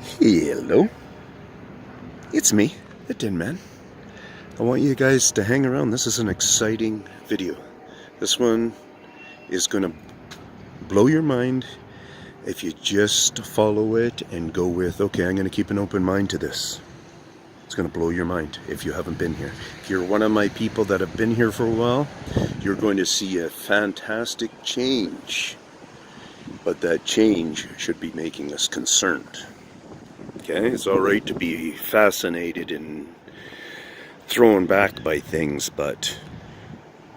Hello, it's me, the Tin Man. I want you guys to hang around. This is an exciting video. This one is going to blow your mind if you just follow it and go with, okay, I'm going to keep an open mind to this. It's going to blow your mind if you haven't been here. If you're one of my people that have been here for a while, you're going to see a fantastic change. But that change should be making us concerned. Okay, it's alright to be fascinated and thrown back by things, but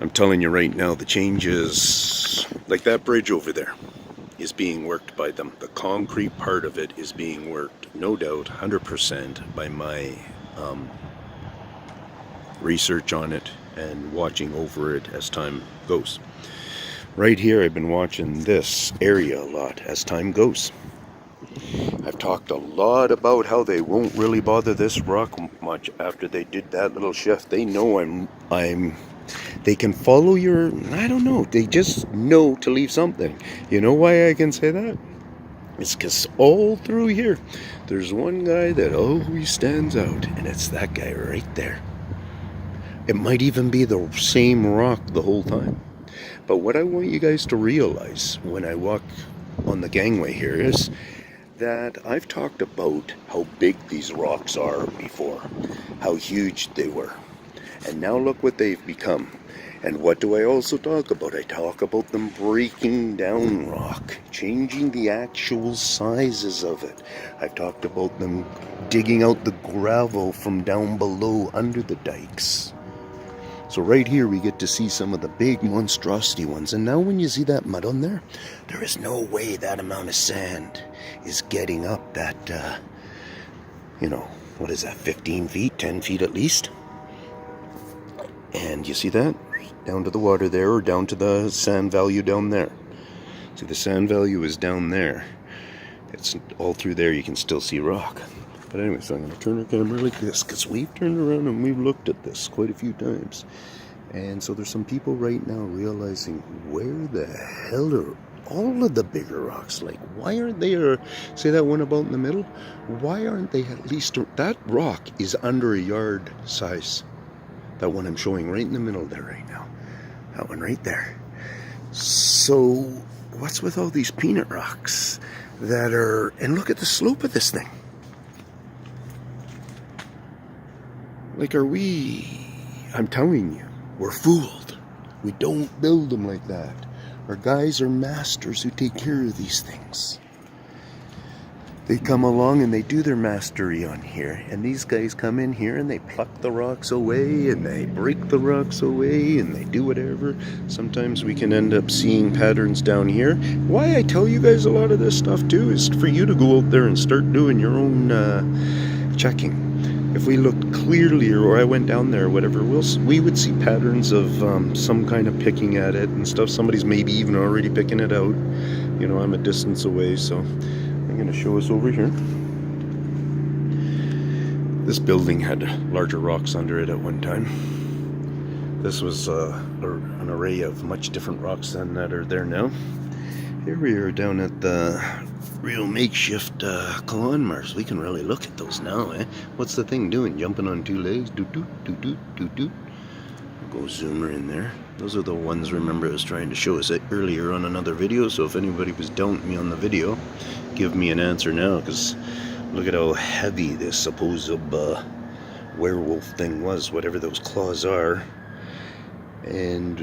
I'm telling you right now, the changes, like that bridge over there, is being worked by them. The concrete part of it is being worked, no doubt, 100% by my research on it and watching over it as time goes. Right here, I've been watching this area a lot as time goes. I've talked a lot about how they won't really bother this rock much after they did that little shift. They know they can follow your, I don't know, they just know to leave something. You know why I can say that? It's because all through here, there's one guy that always stands out, and it's that guy right there. It might even be the same rock the whole time. But what I want you guys to realize when I walk on the gangway here is that I've talked about how big these rocks are before, how huge they were. And now look what they've become. And what do I also talk about? I talk about them breaking down rock, changing the actual sizes of it. I've talked about them digging out the gravel from down below under the dikes. So right here we get to see some of the big monstrosity ones. And now when you see that mud on there, there is no way that amount of sand is getting up that, what is that, 15 feet, 10 feet at least? And you see that? Down to the water there, or down to the sand value down there. See, the sand value is down there. It's all through there, you can still see rock. But anyway, so I'm going to turn the camera like this, because we've turned around and we've looked at this quite a few times. And so there's some people right now realizing, where the hell are all of the bigger rocks? Like, why aren't they, say that one about in the middle? Why aren't they at least, that rock is under a yard size. That one I'm showing right in the middle there right now. That one right there. So, what's with all these peanut rocks that are, and look at the slope of this thing. Like, I'm telling you, we're fooled. We don't build them like that. Our guys are masters who take care of these things. They come along and they do their mastery on here. And these guys come in here and they pluck the rocks away and they break the rocks away and they do whatever. Sometimes we can end up seeing patterns down here. Why I tell you guys a lot of this stuff too is for you to go out there and start doing your own checking. If we looked clearly, or I went down there or whatever, we would see patterns of some kind of picking at it and stuff. Somebody's maybe even already picking it out. You know, I'm a distance away, so I'm going to show us over here. This building had larger rocks under it at one time. This was an array of much different rocks than that are there now. Here we are down at the real makeshift Colonmars. We can really look at those now, eh? What's the thing doing? Jumping on two legs? Doot-doot, doot-doot, doot-doot. Go zoomer in there. Those are the ones, remember, I was trying to show us earlier on another video, so if anybody was doubting me on the video, give me an answer now, because look at how heavy this supposed werewolf thing was, whatever those claws are. And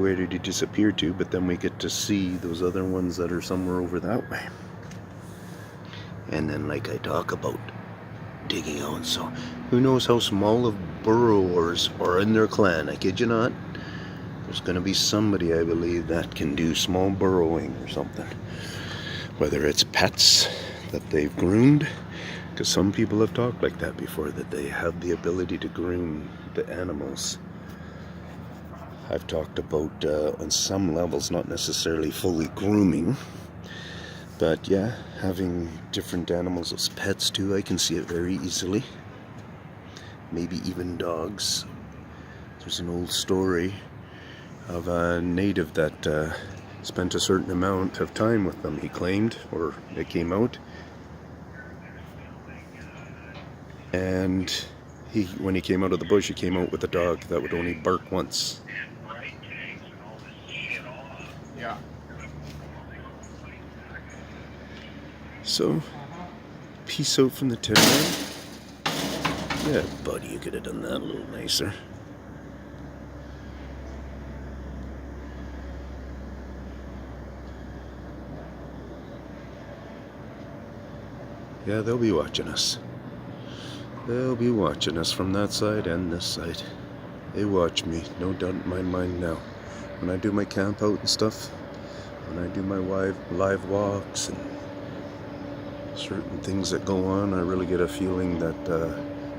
where did it disappear to? But then we get to see those other ones that are somewhere over that way. And then, like I talk about, digging out. So who knows how small of burrowers are in their clan? I kid you not. There's going to be somebody, I believe, that can do small burrowing or something. Whether it's pets that they've groomed, because some people have talked like that before, that they have the ability to groom the animals. I've talked about, on some levels, not necessarily fully grooming, but yeah, having different animals as pets too. I can see it very easily. Maybe even dogs. There's an old story of a native that spent a certain amount of time with them, he claimed, or it came out. And when he came out of the bush, he came out with a dog that would only bark once. Yeah. So, peace out from the town. Yeah, buddy, you could have done that a little nicer. Yeah, they'll be watching us. They'll be watching us from that side and this side. They watch me, no doubt in my mind now. When I do my camp out and stuff, when I do my live walks and certain things that go on, I really get a feeling that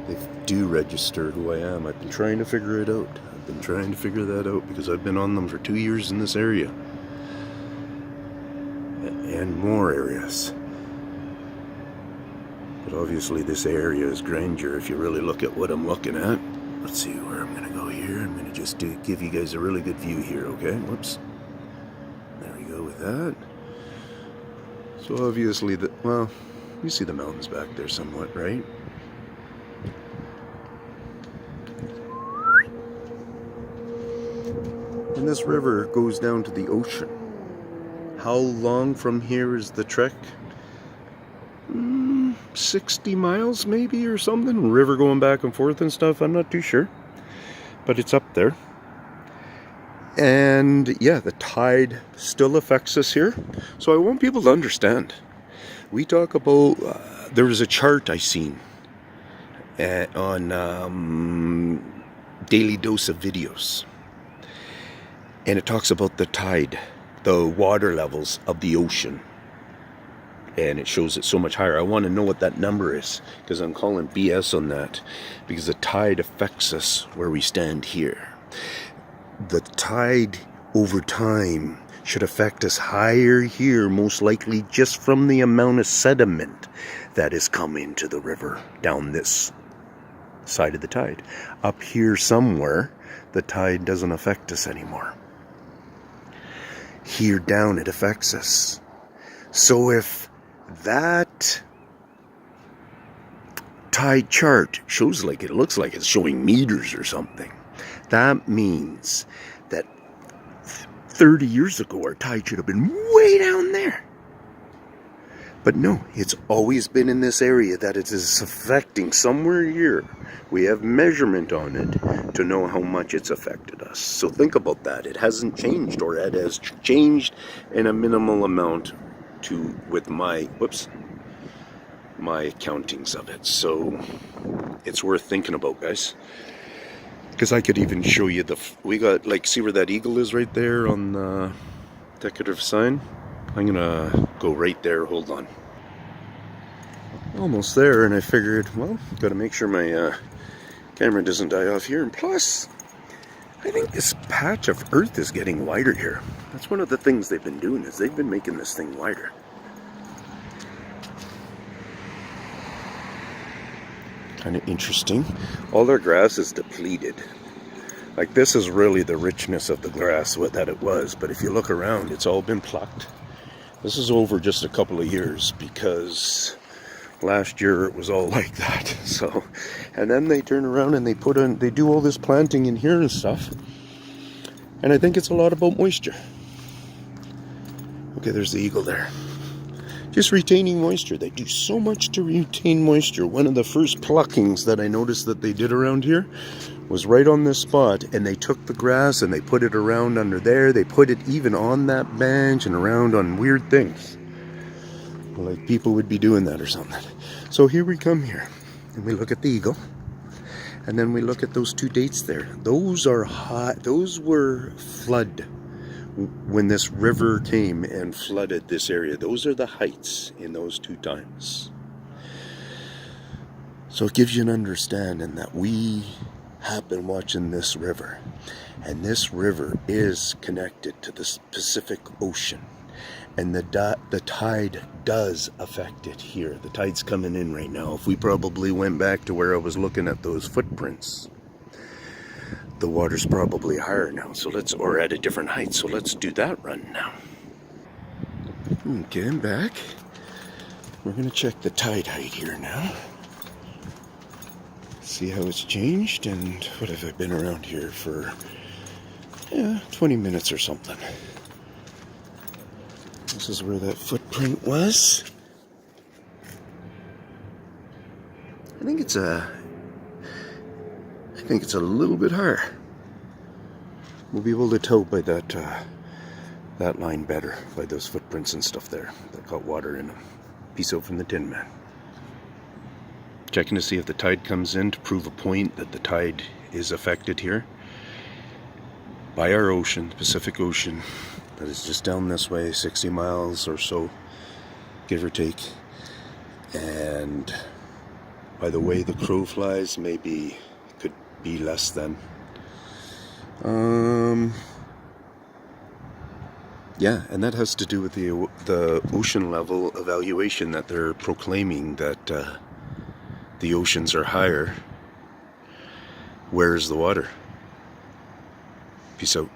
they do register who I am. I've been trying to figure it out. I've been trying to figure that out because I've been on them for 2 years in this area. And more areas. But obviously this area is grandeur if you really look at what I'm looking at. Let's see where I'm going to go here. I'm going to just give you guys a really good view here, okay? Whoops. There we go with that. So obviously, well, you see the mountains back there somewhat, right? And this river goes down to the ocean. How long from here is the trek? 60 miles maybe or something. River going back and forth and stuff. I'm not too sure. But it's up there. And yeah, the tide still affects us here. So I want people to understand. We talk about, there was a chart I seen on Daily Dose of Videos. And it talks about the tide, the water levels of the ocean. And it shows it so much higher. I want to know what that number is, because I'm calling BS on that, because the tide affects us where we stand here. The tide over time should affect us higher here, most likely just from the amount of sediment that has come into the river down this side of the tide. Up here somewhere, the tide doesn't affect us anymore. Here down it affects us. So if that tide chart shows like, it looks like it's showing meters or something, that means that 30 years ago our tide should have been way down there. But no, it's always been in this area that it is affecting somewhere here. We have measurement on it to know how much it's affected us. So think about that. It hasn't changed, or it has changed in a minimal amount with my countings of it. So it's worth thinking about, guys. Because I could even show you we got, like, see where that eagle is right there on the decorative sign? I'm gonna go right there, hold on. Almost there, and I figured, well, gotta make sure my camera doesn't die off here. And plus, I think this patch of earth is getting wider here. That's one of the things they've been doing, is they've been making this thing wider. Kind of interesting. All their grass is depleted. Like, this is really the richness of the grass that it was. But if you look around, it's all been plucked. This is over just a couple of years, because last year it was all like that. So, and then they turn around and they do all this planting in here and stuff. And I think it's a lot about moisture. Okay, there's the eagle there. Just retaining moisture. They do so much to retain moisture. One of the first pluckings that I noticed that they did around here was right on this spot, and they took the grass and they put it around under there. They put it even on that bench and around on weird things. Like people would be doing that or something. So here we come here, and we look at the eagle, and then we look at those two dates there. Those are hot. Those were flood. When this river came and flooded this area, those are the heights in those two times. So it gives you an understanding that we have been watching this river, and this river is connected to the Pacific Ocean, and the tide does affect it here. The tide's coming in right now. If we probably went back to where I was looking at those footprints, the water's probably higher now, or at a different height, so let's do that run now. Okay, I'm back. We're gonna check the tide height here now. See how it's changed, and what have I been around here for 20 minutes or something. This is where that footprint was. I think it's a little bit higher. We'll be able to tell by that line better, by those footprints and stuff there that got water in them. Peace out from the Tin Man. Checking to see if the tide comes in to prove a point that the tide is affected here by our ocean, the Pacific Ocean, that is just down this way, 60 miles or so, give or take. And by the way the crow flies, maybe could be less than. Yeah, and that has to do with the ocean level evaluation that they're proclaiming, that the oceans are higher. Where is the water? Peace out.